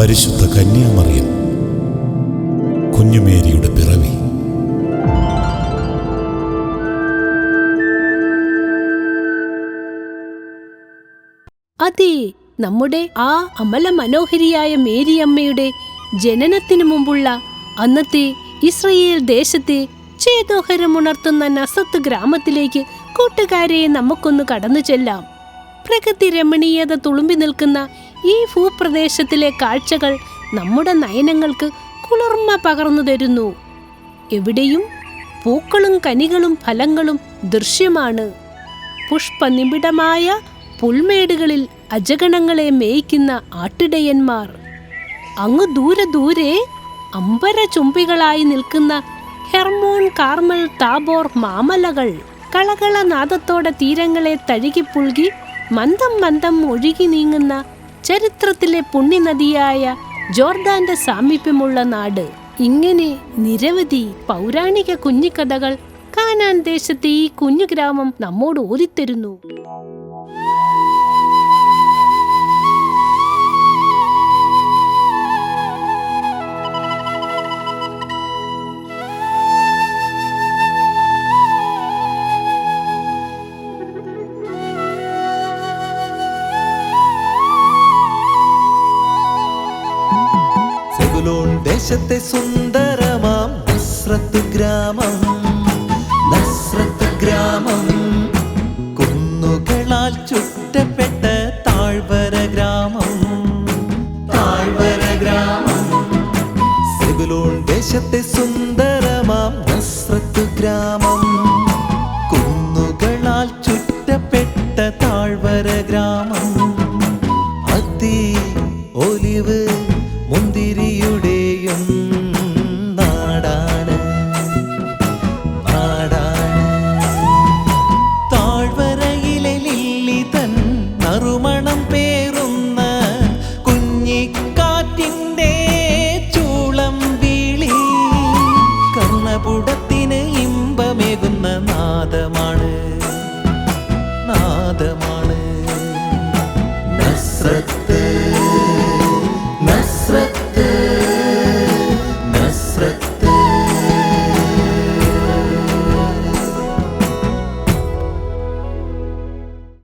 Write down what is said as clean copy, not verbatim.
പരിശുദ്ധ കന്യാമറിയം, കുഞ്ഞുമേരിയുടെ പിറവി. അതെ, നമ്മുടെ ആ അമല മനോഹരിയായ മേരിയമ്മയുടെ ജനനത്തിനു മുമ്പുള്ള അന്നത്തെ ഇസ്രയേൽ ദേശത്തെ ചേതോഹരമുണർത്തുന്ന നസത്ത് ഗ്രാമത്തിലേക്ക് കൂട്ടുകാരെ നമുക്കൊന്ന് കടന്നു ചെല്ലാം. പ്രകൃതി രമണീയത തുളുമ്പി നിൽക്കുന്ന ഈ ഭൂപ്രദേശത്തിലെ കാഴ്ചകൾ നമ്മുടെ നയനങ്ങൾക്ക് കുളിർമ പകർന്നു തരുന്നു. എവിടെയും പൂക്കളും കനികളും ഫലങ്ങളും ദൃശ്യമാണ്. പുഷ്പനിബിഡമായ പുൽമേടുകളിൽ അജഗണങ്ങളെ മേയ്ക്കുന്ന ആട്ടിടയന്മാർ. അങ്ങ് ദൂരെ ദൂരെ അമ്പരചുംബികളായി നിൽക്കുന്ന ഹെർമോൺ, കാർമൽ, താബോർ മാമലകൾ കളകളനാദത്തോടെ തീരങ്ങളെ തഴുകിപ്പുൽകി മന്ദം മന്ദം ഒഴുകി നീങ്ങുന്ന ചരിത്രത്തിലെ പുണ്യനദിയായ ജോർദാന്റെ സാമീപ്യമുള്ള നാട്. ഇങ്ങനെ നിരവധി പൗരാണിക കുഞ്ഞിക്കഥകൾ കാനാൻ ദേശത്തെ ഈ കുഞ്ഞു ഗ്രാമം നമ്മോട് ഓതിത്തരുന്നു. ദേശത്തെ സുന്ദരമാം നസ്രത്ത് ഗ്രാമം, നസ്രത്ത് ഗ്രാമം, കുന്നുകളാൽ ചുറ്റപ്പെട്ട താഴ്വര ഗ്രാമം, താഴ്വര ഗ്രാമം. സെബുലൂൺ ദേശത്തെ സുന്ദരമാം നസ്രത്ത് ഗ്രാമം, കുന്നുകളാൽ ചുറ്റപ്പെട്ട താഴ്വര ഗ്രാമം. അത്തി, ഒലിവ്, മുന്തിരി,